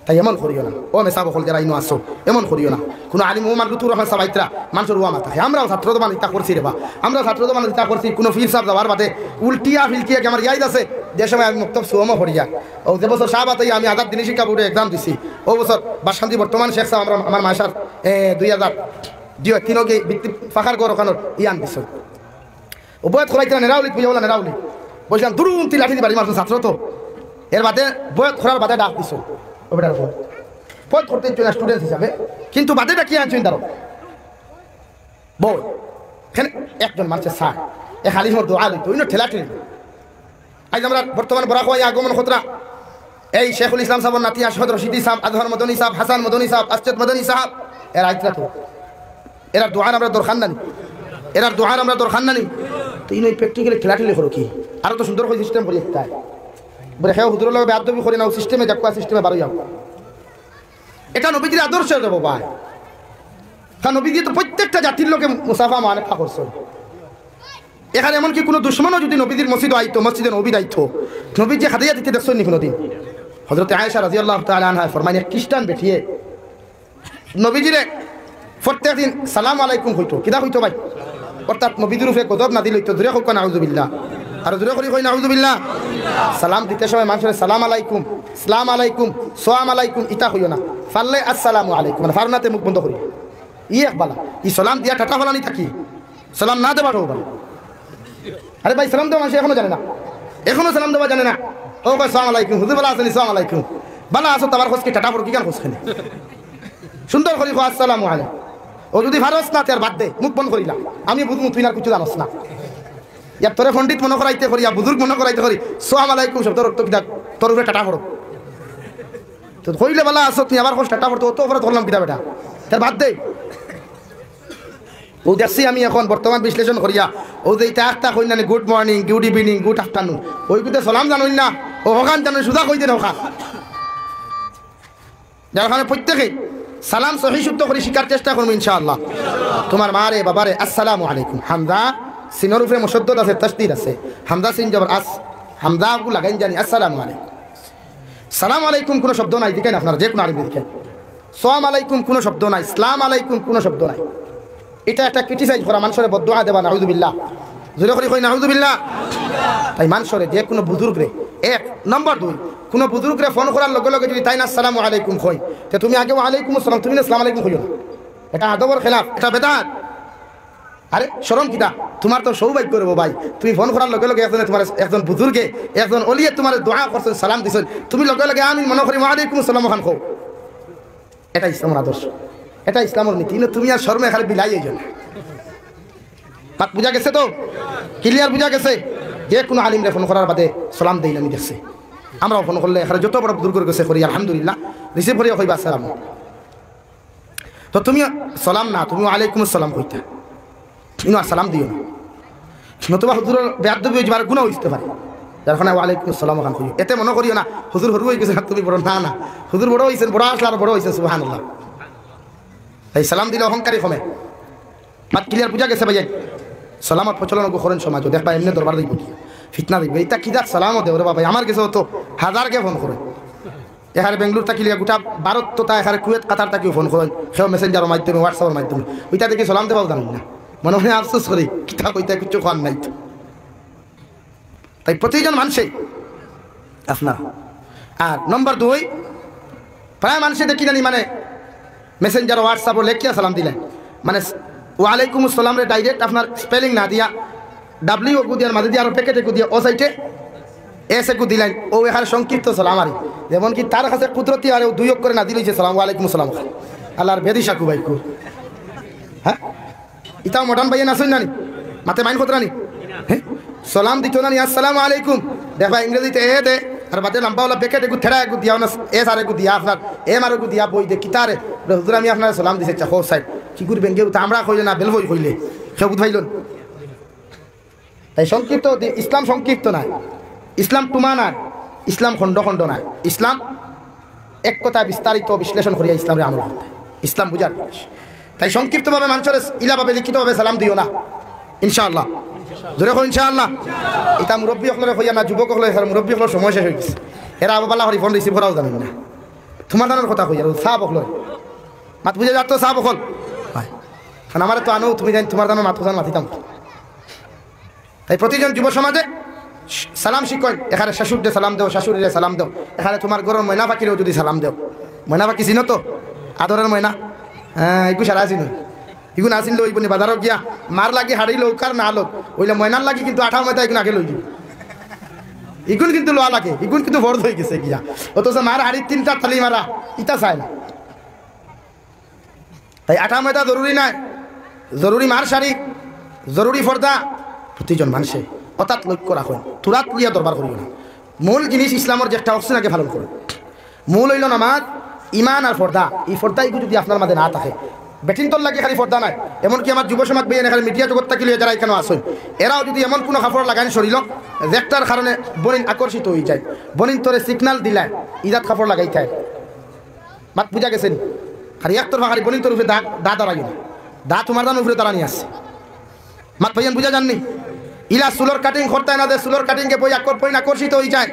তাই এমন করিও না, ও মেসা বকল যারা ইনো আসো, এমন করিও না। কোনো আলিম ও মানগুতুর রহমান সাবাইত্রা মানুষের ওয়ামা থাকে। আমরাও ছাত্র তো মানে ইতা করছি রে বা, আমরাও ছাত্র তো মানে ইতা করছি। কোনো ফির সাহেব যাওয়ার বাদে উল্টিয়া ফিলকিয়া আমার ইয়াদ আছে, যে সময় আমি মুক্তব সুমও করিয়া, ও যে বছর শাহবাতে আমি আজাদ দিনী শিক্ষা বোর্ডে এক্সাম দিছি, ও বছর বাসকান্দি বর্তমান শেখ সাহেব আমার মাসার 2003 বৃত্তি ফাঁকার গড় ওখানোর ইয়ান দিছ। ও বয়ত খোলাইতে নেরাউলি বুঝে বলা নেরাউলি বলছিলাম দুরুম তি লাঠি বাড়ি মারছো ছাত্র তো। এর বাদে বয়ত খোলার বাদে ডাক দিছ, ও বেটার পথ করতে স্টুডেন্ট হিসাবে, কিন্তু বাদেটা কি আনছেন তারও বই এখানে একজন মানুষের সার এ খালি মোর দোয়া লইতো ইনো ঠেলা ঠেলি। আজ আমরা বর্তমান বরাক আগমন খতরা এই শেখুল ইসলাম সাহেবের নাতি আশফাক রশিদি সাহেব, আজহার মদনী সাহেব, হাসান মদনী সাহেব, আসজাদ মদনী সাহেব, এর আইতরা তো এরা দোয়ার আমরা দরকার নানি, এরার দোয়ার আমরা দরকার নানি। তো ইনো প্র্যাকটিক্যালি ঠেলা ঠেলি করো কি, আরো তো সুন্দর করে সিস্টেম করি একটা বলে খেয়ে হুজুরের লগে বেয়াদবি করি নাও, সিস্টেমে যাক সিস্টেমে বারো যাও। এটা নবীজির আদর্শ দেবো ভাই, কারণ নবীজি তো প্রত্যেকটা জাতির লোকে মুসাফা মানে করছেন। এখানে এমনকি কোনো দুশ্মনও যদি নবীজির মসজিদ আইতো, মসজিদে নবী দায়িত্ব নবীজি হাদিয়া দিতে দেখছেন নি কোনোদিন? হযরত আয়েশা রাদিয়াল্লাহু তাআলা আনহা ফরমায় খ্রিস্টান বেঠিয়ে নবীজিরে প্রত্যেক দিন সালাম আলাইকুম হইতো, কিদা হইতো ভাই? অর্থাৎ নবীজির উপরে গজব না দিল হইতো, জোরে হোক নাউযুবিল্লাহ, আর জোরে করি কই নাউযুবিল্লাহ। সালাম দিতে সময় মানুষের সালাম আলাইকুম, সালাম আলাইকুম, সালাম আলাইকুম ইতা হইও না, ফারলে আসসালামু আলাইকুম, মানে ফারনাতে মুখ বন্ধ করি ই একবালা ই সালাম দিয়া টাটা ফলানি থাকি, সালাম না দেওয়া হোক। আরে ভাই সালাম দেওয়া মানুষ এখনো জানে না, এখনো সালাম দেওয়া জানে না। ও ভাই সালাম আলাইকুম, হুজুর বালা আছেন, সালাম আলাইকুম বালা আসো, তোমার খোঁজকে টাটা পড়ো কি গান খোঁজখানে সুন্দর করি আসসালামু আলাইকুম। ও যদি ভারস না তার বাদ দে, মুখ বন্ধ করিলাম, আমি বুঝবো তুই না কিছু জানোস না। ইয়ার তোরে পণ্ডিত মনে করাইতে করি, বুজুর্গ মনে করাইতে করি, সালাম আলাইকুম শব্দ রক্ত কিনা তোর উপরে টাটা পড়ো, তো কইলে বালা আসো তুমি আবার খোঁজ টাটা পড়তো, অত উপরে ধরলাম কিনা বেটা, তার বাদ দে। ও দেখছি আমি এখন বর্তমান বিশ্লেষণ করিয়া, ও যে এটা একটা কই না good morning, good evening, good afternoon, ওই কিন্তু সালাম জানুন না, ও হকান জানুন সুদা কই দেন হকান। যার কারণে প্রত্যেকে সালাম সহি শুদ্ধ করে শিকার চেষ্টা করবো ইনশাআল্লাহ। তোমার মারে বাবারে আসসালামু আলাইকুম, হামদা সিনের উপরে মুশদ্দদ আছে, তাসদীদ আছে, হামদা সিন জবর আস, হামদা গু লাগাইন জানি আসসালামু আলাইকুম। সালাম আলাইকুম কোনো শব্দ নাই, দেখেন আপনারা যে কোনো আলিম দেখেন, সালাম আলাইকুম কোনো শব্দ নাই, সালাম আলাইকুম কোনো শব্দ নাই। এটা একটা ক্রিটিসাইজ করা, মানুষের বদদোয়া দেবা, নাউযুবিল্লাহ, জোরে করে কই নাউযুবিল্লাহ। তাই মানুষের যে কোনো বুজুর্গরে এক নম্বর, দুই কোনো বুজুর্গরে ফোন করার লগে লগে যদি তাই না আসসালামু আলাইকুম কই, তে তুমি আগে ওয়ালাইকুম আসসালাম, তুমি না আসসালামু আলাইকুম কইও না, এটা আদবের খেলাফ, এটা বেদাত। আরে শরম কিটা, তোমার তো সৌভাগ্য করবো ভাই, তুমি ফোন করার লগে লগে একজন তোমার একজন বুজুর্গে একজন অলিয়ে তোমার দোয়া করছেন, সালাম দিছেন, তুমি লগে লগে আমি মনে করি ওয়ালাইকুম আসসালাম খান কও, এটা ইসলামের আদর্শ, এটা ইসলামের নীতি। তুমি আর শর্মে খালি বিলাই এই জন্য বাত বুঝা গেছে তো, ক্লিয়ার বুঝা গেছে। যে কোনো আলিমরে ফোন করার বাদে সালাম দেই আমি দেখছি, আমরাও ফোন করলে এখানে যত বড় বুজুর্গ গেছে করি আলহামদুলিল্লাহ, রিসিভ করিয়া কইবা আসসালাম। তো তুমি সালাম না, তুমি ওয়ালাইকুম আসসালাম কইতা, তুমি আসসালাম দিও না, নতুবা হুজুরের বেয়াদবি হয়ে যাবার গুনাহ হইতে পারে, যার কারণে ওয়ালাইকুম আসসালাম খান কই। এতে মনে করিও না হুজুর হরু হয়ে গেছে তুমি বড়, না না, হুজুর বড় হইছেন, বড় আসলে আর বড় হইছেন, সুবহানাল্লাহ। তাই সালাম দিলে অহংকারী কমে। বাত ক্লিয়ার বুঝা গেছে ভাই? সালামত প্রচলন করেন সমাজ, দেখবা এমনি দরবার দিব কি ফিতনা দিবে, এটা কি যাক সালামও দেব রে বাবা, আমার কাছে তো হাজারকে ফোন করেন, এখানে বেঙ্গলোর থাকিলে গোটা ভারত তো তা এখানে কুয়েত কাতার তাকেও ফোন করেন, সেও মেসেঞ্জারের মাধ্যমে, হোয়াটসঅ্যাপের মাধ্যমে, ওইটা দেখে সালাম দেবাও জানেন না, মনে হয় আফসোস করি কিতা কইতা কিছু খান নাই। তাই প্রতিজন মানুষে আপনার। আর নম্বর দুই, প্রায় মানুষে দেখি জানি মানে মেসেঞ্জার হোয়াটসঅ্যাপও লেখিয়া সালাম দিলেন, মানে ওয়ালাইকুম আসসালাম রে ডাইরেক্ট আপনার স্পেলিং না দিয়া ডাব্লিউ গু দিয়ার মাঝে দিয়ে আর প্যাকেটে গু দিয়ে ও সাইটে এসে গু দিলেন ও এখানে সংক্ষিপ্ত সালাম আরি যেমন কি তার কাছে কুদরতি আর দুই করে না দিলেছে সালাম আলাইকুম সালাম আল্লাহর বেদিশা কু বাইকু হ্যাঁ ইতাও মডার্ন ভাইয়া না শুন না মাতে মাইন খতরা নি হ্যাঁ সালাম দিত না আসসালামু আলাইকুম দেখবা ইংরেজিতে এ দে আর বাদে লম্বাওয়ালা প্যাকেট একটু থেরা একটু দিয়া না এ সার একটু দিয়া আপনার এ মার একটু দিয়া বই দে কিতারে হুজুর আমি আপনার সালাম দিছে চাহ সাইড কি করবেন কেউ আমরা কইলে না বেলবই কইলে সব বুঝাইলেন তাই সংক্ষিপ্ত ইসলাম সংক্ষিপ্ত না ইসলাম টুমা না ইসলাম খণ্ড খণ্ড না ইসলাম এক কথা বিস্তারিত বিশ্লেষণ করিয়া ইসলামের আমল করতে ইসলাম বুঝার তাই সংক্ষিপ্তভাবে মানুষের ইলাভাবে লিখিতভাবে সালাম দিও না ইনশাআল্লাহ জোরে কো ইনশাআল্লাহ এটা মুরব্বী হলে হইয়া না যুবক হলে মুরব্বী হলে সময় শেষ হয়ে গেছে এরা আবাবাল্লাহ হরি ফোন রিসিভ করাও জানেন না তোমার জানার কথা কইয়া সাহ বকল মাত বুঝে যাত সাহ বকল কারণ আমার তো আনো তুমি জানি তোমার জানো মাত জান মাতিতাম তাই প্রতিজন যুব সমাজে সালাম শিখয় এখানে শাশুড়ে সালাম দেও শাশুড়িরে সালাম দেও এখানে তোমার ঘরের ময়না পাখিরেও যদি সালাম দেও ময়না পাখি চিনো তো আদরের ময়না হ্যাঁ এগু সারা চিনো এগু না চিনলে ওইগুনি বাজারও গিয়া মার লাগি হাড়ি লোক আর না লোক ওইলে ময়নার লাগি কিন্তু আঠাও ময়তা এগুন আগে লই দিব ইগুন কিন্তু লোয়া লাগে ইগুন কিন্তু বড় হয়ে গেছে গিয়া অথচ মার হাড়ির 3টা থালি মারা ইটা চায় না তাই আঠা ময়দা জরুরি নাই জরুরি মার শাড়ি জরুরি ফর্দা প্রতিজন মানুষে অর্থাৎ লক্ষ্য রাখুন তুরাত লিয়া দরবার করিও না মূল জিনিস ইসলামের যে একটা অপশন আগে পালন করুন মূল হইল নামাজ ইমান আর ফর্দা এই ফর্দা এগুলো যদি আপনার মাঝে না থাকে বেটিনতল লাগে খালি ফর্দা নাই এমনকি আমার যুব সমাজ বেয়ে খালি মিডিয়া জগৎ থাকি যারা এখানে আসুন এরাও যদি এমন কোনো কাপড় লাগান শরীর যেটার কারণে বনিন আকর্ষিত হয়ে যায় বনিন তোরে সিগনাল দিলায় ইজাত কাপড় লাগাই খায় মাত বুঝা গেছেন খালি একতর খালি বনিন তোর উপরে দা দাঁড়াই না দা তোমার দান উপরে দাঁড়ানি আসছে মাত ভাইয়ান বুঝা যাননি ইলা চুলোর কাটিং করতে না দে চুলোর কাটিংকে বই আকর্ষিত হয়ে যায়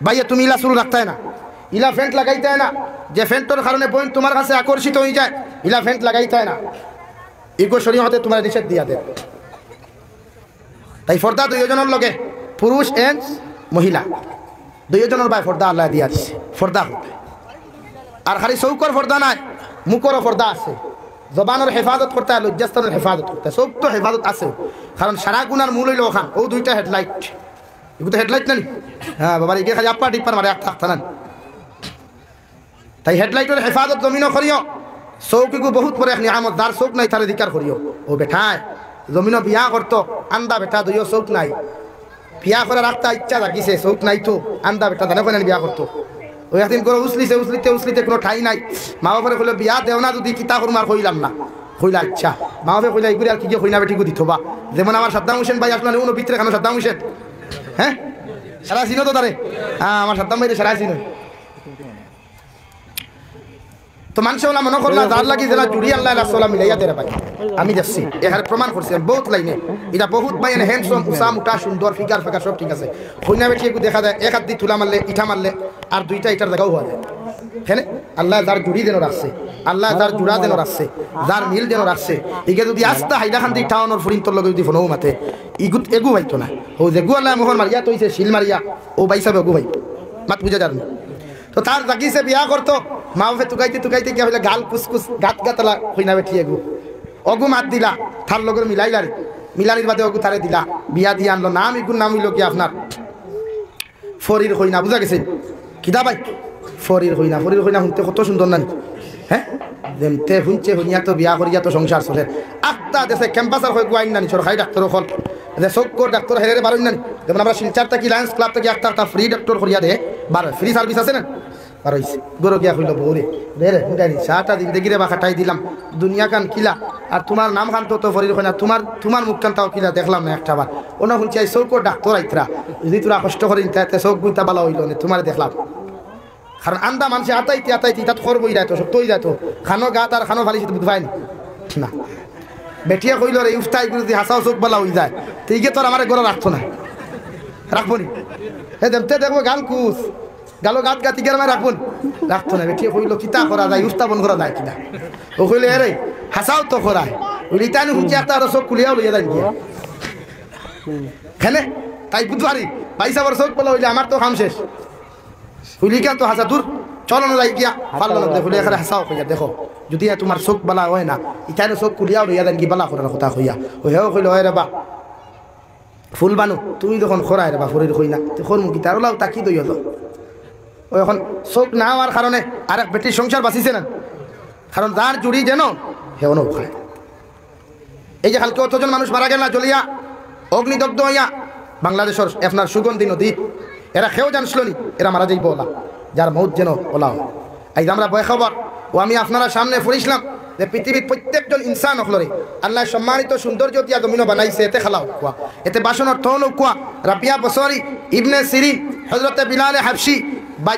ভাইয়া তুমি ইলা চুল রাখতে না ইলা ফেন্ট লাগাইতে না যে ফেন্টর কারণে বই তোমার কাছে আকর্ষিত হয়ে যায় ইলা ফেন্ট লাগাইতে না ইগো শরীয়তে তোমার নিষেধ দিয়া দে তাই ফর্দা দুইজনের লগে পুরুষ এন্ড মহিলা দুইজনের ভাই ফর্দা আল্লাহ দিয়া দিছে ফর্দা আর খালি চৌকর ফর্দা নাই মুখরও ফর্দা আছে জবানের হেফাজত করতে হয় লজ্জাস্থানের হেফাজত করতে হয় সব তো হেফাজত আছে কারণ সারা গুণার মূল হইল ওখান ও দুইটা হেডলাইট এগুলো তো হেডলাইট না হ্যাঁ বাবার এগিয়ে খালি আপা টিপার মারে এক থাকতে না তাই হেডলাইটের হেফাজত জমিনও করিও চৌকিগু বহুত পরে এখন আমার যার চৌক নাই তার অধিকার করিও ও বেঠায় জমিনও বিয়া করতো আন্দা বেটা দুইও চৌক নাই বিয়া করে রাখতে ইচ্ছা জাগিছে চৌক নাই তো আন্দা বেটা জানে কেন বিয়া করতো ওই একদিন করে উছলিতে কোনো ঠাই নাই মা বাপরে কইলে বিয়া দেও না যদি কিতা করুম আর কইলাম না কইলা ইচ্ছা মা বাপে কইলা এগুলি আর কি কইনা বেটিকে দিত বা যেমন আমার সাদ্দাম হোসেন ভাই আসলে উনো ভিতরে কেন সাদ্দাম হোসেন হ্যাঁ সারা চিনো তো তারে হ্যাঁ আমার সাদ্দাম ভাই সারা চিনো তো মানুষে ওলা মনে করলা যার লাগি যারা জুড়ি আল্লাহ রাসূল মিলাইয়া দেরে ভাই আমি দেখছি এখানে প্রমাণ করছি বহুত লাইনে এটা বহুত ভাই হ্যান্ডসম উসা মুটা সুন্দর ফিগার ফাঁকা সব ঠিক আছে কইনা বেটি একটু দেখা যায় এক হাত দিয়ে তুলা মারলে ইটা মারলে আর দুইটা ইটার জায়গাও হওয়া যায় হ্যাঁ আল্লাহ যার জুড়ি দেন রাখছে আল্লাহ যার জুড়া দেন রাখছে যার মিল দেন রাখছে এগে যদি আস্তা হাইলাখান দিয়ে টাউনের ফরিন্তর লগে যদি ফোনও মাতে ইগুত এগু ভাইতো না ও যেগু আল্লাহ মোহন মারিয়া তৈছে শিল মারিয়া ও বাইসাবে এগু ভাই মাত বুঝা যান তো তার জাগিছে বিয়া করতো মা বাপে তুকাইতে গিয়া হইলে গাল কুসকুস গাত গাতলা হইনা বেঠি এগু অগু মাত দিলা তার লগের মিলানির বাদে অগু তারে দিলা বিয়া দিয়ে আনলো নাম ইগুর নাম হইল কি আপনার ফরির হইনা বুঝা গেছে কিদা ভাই ফরির হইনা শুনতে কত সুন্দর না হ্যাঁ যেমতে শুনছে শুনিয়া তো বিয়া করিয়া তো সংসার চলে আটটা দেশে ক্যাম্পাসার হয়ে গুয়াইন নানি সরকারি ডাক্তার হল যে চৌকর ডাক্তার হেরে বারোই নানি যেমন আমরা শিলচার থাকি লায়ন্স ক্লাব থেকে একটা ফ্রি ডাক্তার করিয়া দে বারো ফ্রি সার্ভিস আছে না বারোইছে গরো গিয়া হইল বৌরে রে হুটানি চাটা দিন দেখিরে বা খাটাই দিলাম দুনিয়া কান কিলা আর তোমার নাম খান তো ফরির হয় না তোমার মুখ কান তাও কিলা দেখলাম না একটা বার ওনা শুনছি এই চৌকর ডাক্তার আইতরা যদি তোরা কষ্ট করি চৌক বুঝতে বালা হইল না তোমার দেখলাম কারণ আন্দা মানুষে আতাইতে তাত করবই যাইতো সব তৈ যাইতো খানো গাত আর খানো ফালিছে বুঝবাই না বেটিয়া কইল রে উফতাই যদি হাসাও চোখ বলা হয়ে যায় তো ইগে তোর আমার গড় রাখতো না রাখবো নি হে দেখতে দেখবো গাল কুস গালো গাত গাতি গেলে রাখতো না বেটিয়া কইল কিতা করা যায় উস্তাবন করা যায় কিনা ও কইলে এরে হাসাও তো করায় ওই তাই হুঁচি একটা আরো চোখ খুলিয়াও লইয়া যায় গিয়া খেলে তাই বুধবারই পয়সা বড় চোখ বলা হইলে আমার তো কাম শেষ হুলি কেন তো হাসা দূর চলো না যাই গিয়া পারলো না দেখলে এখানে হাসাও কইয়া দেখো যদি তোমার চোখ বালা হয় না ইটানো চোখ খুলিয়াও লইয়া দেন কি বালা করার কথা কইয়া ও হেও কইল হয় রে বা ফুল বানু তুমি যখন খরায় রে বাপুরের কই না তখন মুখি তার ওলাও তাকি দই হলো ও এখন চোখ না হওয়ার কারণে আর এক বেটির সংসার বাঁচিছে না কারণ যার জুড়ি যেন হেও খায় এই যে কালকে অতজন মানুষ মারা গেল না জ্বলিয়া অগ্নিদগ্ধ হইয়া বাংলাদেশের আপনার সুগন্ধি নদী এরা খেয়েও জানছিল নি এরা মারা যাইব ওলা যার মৌত যেন ওলা এই আমরা বয় খবর ও আমি আপনারা সামনে পড়িছিলাম যে পৃথিবীর প্রত্যেকজন ইনসান হলরে আল্লাহ সম্মানিত সৌন্দর্য দিয়া জমিনও বানাইছে এতে খালাও কোয়া এতে বাসনের থনও কোয়া রাবিয়া বসরি ইবনে সিরিন হজরতে বিলালে হাবশি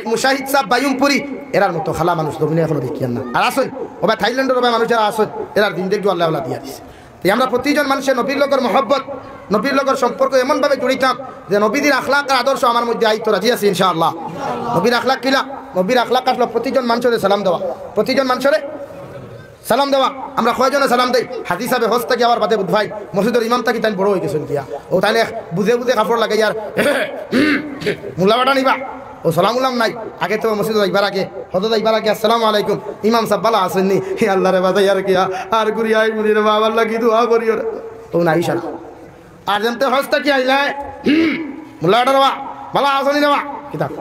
মুশাহিদ সাহ বায়ুমপুরি এরার মতো খালা মানুষ জমিনে এখনো দেখিয়ান না আর আসুন ওবা থাইল্যান্ডের ওবা মানুষ যারা আসুন এরার দিন দেখবো আল্লাহ আল্লাহ দিয়া দিছে তাই আমরা প্রতিজন মানুষের নবীর লোকের মহব্বত নবীর লোকের সম্পর্ক এমনভাবে জড়িতাম যে নবীদের আখলাক আর আদর্শ আমার মধ্যে আইতো রাজি আছে ইনশাআল্লাহ নবীর আখলাক কিলা নবীর আখলাক আসলো প্রতিজন মানুষের সালাম দেওয়া প্রতিজন মানুষের সালাম দেওয়া আমরা কয়জনে সালাম দেই হাদিস সাহেব হজ থেকে আবার বাদে ভাই মসজিদের ইমাম থাকি তাই বড় হয়ে গেছেন কিয়া ও তাইলে বুঝে বুঝে কাপড় লাগাই আর মুলাবাটা নিবা ও সালাম উলাম নাই আগে তো মসজিদ যাইবার আগে হজরত যাইবার আগে আসসালামু আলাইকুম ইমাম সাহেব ভালো আসেননি হে আল্লাহ রে বাদাই আর কিয়া আর গুরি আই মুনি রে বাবা আল্লাহ কি দোয়া করিও ও নাই সারা আর জানতে হজ থেকে আইলাই মুলাবাটা রে ভালো আসেনি রে কিতাব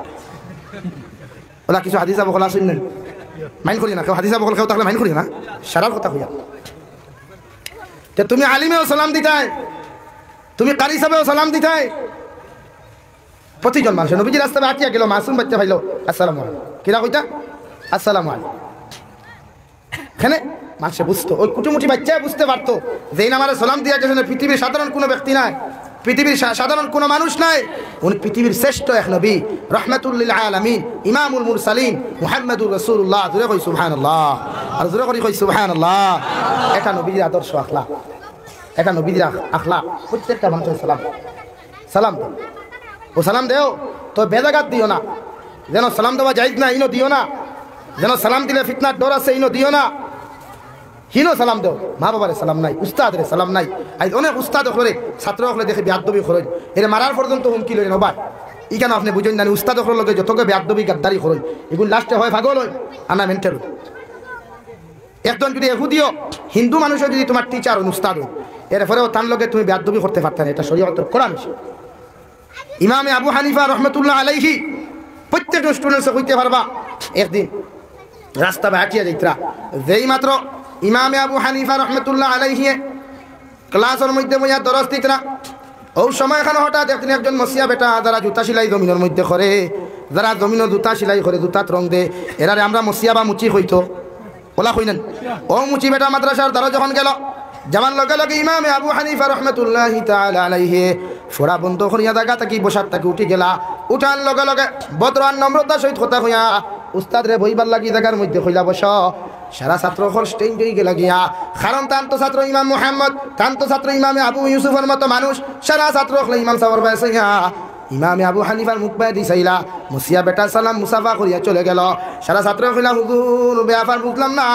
ওলা কিছু হাদিস সাহেব বলা শুনলেন মাইন করি না কেউ হাদিসা বকল কেউ থাকলে মাইন করি না সারার কথা হইয়া যে তুমি আলিমেও সালাম দিতাই তুমি কারি সাহেবেও সালাম দিতাই প্রতিজন মানুষ নবীজি রাস্তায় আটিয়া গেল মাসুম বাচ্চা ভাইলো আসসালামু আলাইকুম কিরা কইতা আসসালামু আলাইকুম এখানে মানুষে বুঝতো ওই কুটুমুটি বাচ্চা বুঝতে পারতো যে আমার সালাম দিয়া গেছেন পৃথিবীর সাধারণ কোনো ব্যক্তি নাই পৃথিবীর সাধারণ কোনো মানুষ নাই উনি পৃথিবীর শ্রেষ্ঠ এক নবী রহমাতুল আলামিন ইমামুল মুরসালিন মুহাম্মদুর রাসূলুল্লাহ জোরে কই সুবহানাল্লাহ আর জোরে কই সুবহানাল্লাহ এটা নবীর আদর্শ আখলাক এটা নবীর আখলাক প্রত্যেকটা মানুষের সালাম সালাম দাও ও সালাম দেও তো বেজাগাত দিও না যেন সালাম দেওয়া যাইজ না ইনো দিও না যেন সালাম দিলে ফিতনার ডর আছে ইনো দিও না হিনো সালাম দেও মা বাবারে সালাম নাই উস্তাদরে সালাম নাই আজ অনেক উস্তাদ করে ছাত্র হলে দেখে বেয়াদবি করেন এর মারার পর্যন্ত হুমকি লইলেন হবাই ই কেন আপনি বুঝেন জানি উস্তাদ হলের লগে যতকে বেয়াদবি গাদ্দারি করেন এগুলো লাস্টে হয় ভাগল হয় আনা মেন্টেল একজন যদি এহুদিও হিন্দু মানুষও যদি তোমার টিচার হন উস্তাদ হন এরপরেও তার লগে তুমি বেয়াদবি করতে পারতে না এটা শরীয়তের কোরআন ইমামে আবু হানিফা রহমতুল্লাহ আলাইহি প্রত্যেকটা স্টুডেন্টসে কইতে পারবা একদিন রাস্তা বাটিয়া যাইতরা যেই মাত্র ইমামে আবু হানিফা রহমতুল্লাহ আলাইহি ক্লাসের মধ্যে বইয়া দরস দিতরা ওই সময় এখানে হঠাৎ একজন মসিয়া বেটা যারা জুতা সিলাই জমিনের মধ্যে করে যারা জমিনের জুতা সিলাই করে জুতাত রং দে এরারে আমরা মসিয়া বা মুচি হইতো ওলা কইলেন ও মুচি বেটা মাদ্রাসার দ্বারা যখন গেল যাওয়ার লগে লগে ইমামে আবু হানিফা রহমতুল্লাহি তাআলা আলাইহি ফোড়া বন্ধ করিয়া জায়গা থাকি বসার থাকি উঠি গেলা উঠার লগে লগে ভদ্র আর নম্রতার সহিত কথা কইয়া উস্তাদ রে বইবার লাগি জায়গার মধ্যে কইলা বস সারা ছাত্র স্টেইন হয়ে গেল গিয়া কারণ তান্ত ছাত্র ইমাম মুহাম্মদ তান্ত ছাত্র ইমামে আবু ইউসুফের মতো মানুষ সারা ছাত্র ইমাম সাবর বয়সে ইমামে আবু হানিফার মুখ পায় দিছাইলা মুসিয়া বেটা সালাম মুসাফা করিয়া চলে গেল সারা ছাত্র কইলা হুজুর ব্যাপার বুঝলাম না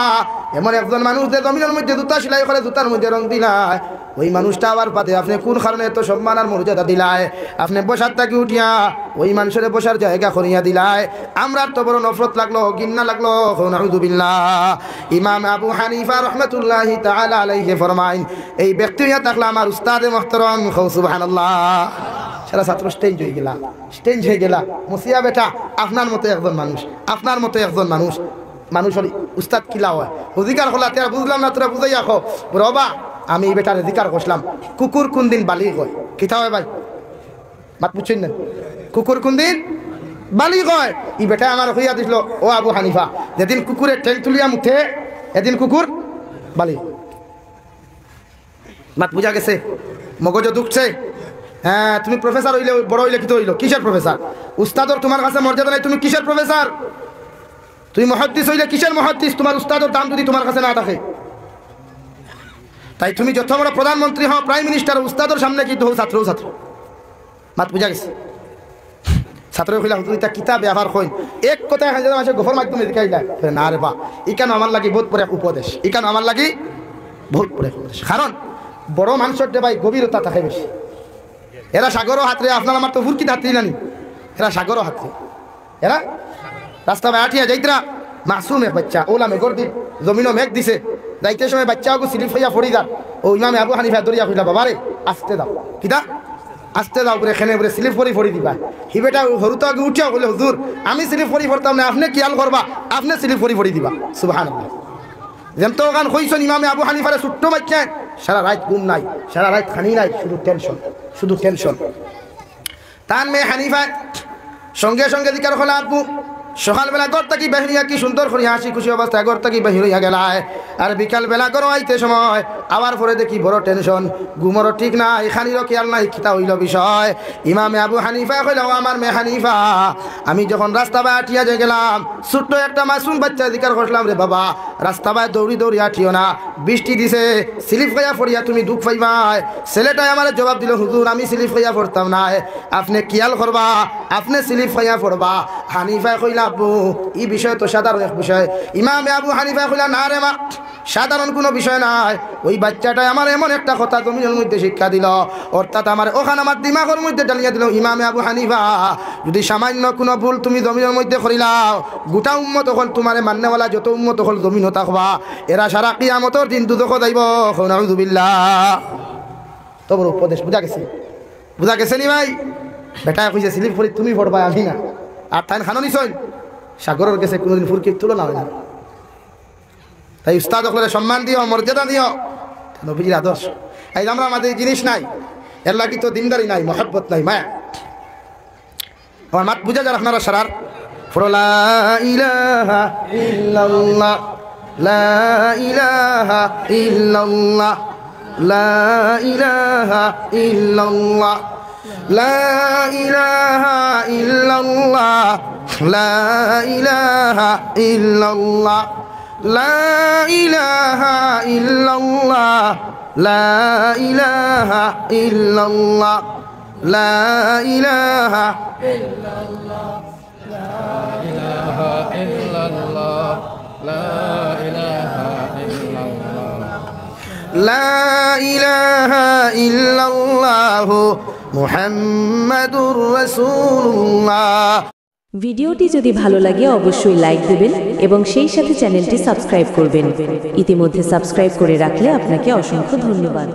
এমন একজন মানুষ যে জমিনের মধ্যে জুতা সেলাই করে জুতার মধ্যে রং দিলায় ওই মানুষটা আবার পাতে আপনি কোন কারণে এত সম্মান আর মর্যাদা দিলায় আপনি বসার থাকি উঠিয়া ওই মানুষের বসার জায়গা করিয়া দিলায় আমরা তো বড় নফরত লাগলো গিন্না লাগলো নাউযুবিল্লাহ ইমাম আবু হানিফা রহমাতুল্লাহি তাআলা আলাইহি ফরমাইন এই ব্যক্তি হইয়া থাকলে আমার উস্তাদে মুহতারাম সুবহানাল্লাহ সারা ছাত্র স্টেঞ্জ হয়ে গেলা মুসিয়া বেটা আপনার মতো একজন মানুষ আপনার মতো একজন মানুষ মানুষের উস্তাদ কিলা হয় অধিকার হলা তোরা বুঝলাম না তোরা বুঝাই আখো রবা আমি এই বেটার অধিকার করলাম কুকুর কোন দিন বালি হয় কিতা হয় ভাই মাত বুঝছেন না কুকুর কোন দিন বালি হয় এই বেটা আমার হইয়া দিছিল ও আবু হানিফা যেদিন কুকুরের ঠেল তুলিয়া মুঠে এদিন কুকুর বালি মাত বুঝা গেছে মগজ ঢুকছে হ্যাঁ তুমি প্রফেসর হইলে বড় হইলে কি তো হইলো কিসের প্রফেসর উস্তাদর তোমার কাছে মর্যাদা নাই তুমি কিসের প্রফেসর তুমি মুহাদ্দিস হইলে কিসের মুহাদ্দিস তোমার উস্তাদর দাম যদি তোমার কাছে না থাকে তাই তুমি যত বড় প্রধানমন্ত্রী হও প্রাইম মিনিস্টার উস্তাদর সামনে কিন্তু হও ছাত্র মাত বুঝা গেছে ছাত্র কইলা হুজুর এটা কিতাব ব্যবহার কইন এক কথায় হাজার মাসে গোফর মাধ্যমে দেখাই যায় না রে বা ইকান আমার লাগি বহুত পরে উপদেশ ইকান আমার লাগি বহুত পরে উপদেশ কারণ বড় মানুষের ভাই গভীরতা থাকে বেশি এরা সাগরও হাতরে আপনার আমার তো ফুরকি হাতরি নানি এরা সাগরও হাতরে এরা রাস্তা আঠিয়া যাইতরা মাসুম এক বাচ্চা ওলা মেঘর দিন জমিনও মেঘ দিছে যাইতে সময় বাচ্চাকে স্লিপ হইয়া ফড়ি যা ও ইমামে আবু হানিফা দরিয়া কইলা বাবা রে আসতে দাও কিতা আস্তে যাও করে খেনে করে স্লিপ করে ফড়ি দিবা হিবেটা হরুতো আগে উঠিয়া বলে হুজুর আমি স্লিপ করে ফড়তাম না আপনি খেয়াল করবা আপনি স্লিপ করে ফড়ি দিবা সুবহানাল্লাহ যেন তো গান কইছেন ইমামে আবু হানিফারে ছোট্ট বাচ্চা সারা রাত ঘুম নাই সারা রাত খানি নাই শুধু টেনশন তার মেয়ে হানিফা সঙ্গে সঙ্গে দিকার হল আব্বু সকালবেলা ঘর থাকি বাহিরিয়া কি সুন্দর করে হাসি খুশি অবস্থায় ঘর থাকি বাহির হইয়া গেলায় আর বিকালবেলা করো আইতে সময় আবার পরে দেখি বড় টেনশন ঘুমরও ঠিক নাই খানিরও খেয়াল নাই কিতা হইল বিষয় ইমামে আবু হানিফা কইল আমার মেয়ে হানিফা আমি যখন রাস্তা বাই আটিয়া যে গেলাম ছোট্ট একটা মাসুম বাচ্চা দিকার করলাম রে বাবা রাস্তা বাই দৌড়ি আটিও না বৃষ্টি দিছে স্লিপ খাইয়া পড়িয়া তুমি দুঃখ পাইবাই ছেলেটাই আমার জবাব দিল হুজুর আমি স্লিপ খাইয়া পড়তাম না আপনি খেয়াল করবা আপনি স্লিপ খাইয়া পড়বা হানিফা কইলা আব্বু এই বিষয় তো সাধারণ এক বিষয় ইমামে আবু হানিফা কইলা না রে মা সাধারণ কোনো বিষয় নাই ওই বাচ্চাটাই আমার এমন একটা কথা জমিনের মধ্যে শিক্ষা দিল অর্থাৎ আমার ওখানে আমার দিমাগের মধ্যে ডালিয়ে দিল ইমামে আবু হানিফা যদি সামান্য কোনো ভুল তুমি জমিনের মধ্যে করিলাও গোটা উম্মত হল তোমার মান্যওয়ালা যত উম্মত হল জমিন থাকবা এরা সারা কিয়ামতের দিন দুদক যাইব নাউযুবিল্লাহ তো বড় উপদেশ বুঝা গেছে নি ভাই বেটা কইছে স্লিপ করে তুমি পড়বা আমি না আর তাই খানো নিছই সাগরের গেছে কোনোদিন ফুরকির তুলনা হয় না তাই উস্তাদ হলে সম্মান দিও মর্যাদা দিও নবীজির আদর্শ এই আমরা আমাদের জিনিস নাই এর লাগি তো দিনদারি নাই মহব্বত নাই মায়া আমার মাত বুঝা যান আপনারা সারার লা ইলাহা ইল্লাল্লাহ লা ইলাহা ইল্লাল্লাহ লা ইলাহা ইল্লাল্লাহ লা ইলাহা ইল্লাল্লাহ লা ইলাহা ইল্লাল্লাহ লা ইলাহা ইল্লাল্লাহ লা ইলাহা ইল্লাল্লাহ লা ইলাহা ইল্লাল্লাহ লা ইলাহা ইল্লাল্লাহ মুহাম্মাদুর রাসূলুল্লাহ। ভিডিওটি যদি ভালো লাগে অবশ্যই লাইক দেবেন এবং সেই সাথে চ্যানেলটি সাবস্ক্রাইব করবেন। ইতিমধ্যে সাবস্ক্রাইব করে রাখলে আপনাকে অসংখ্য ধন্যবাদ।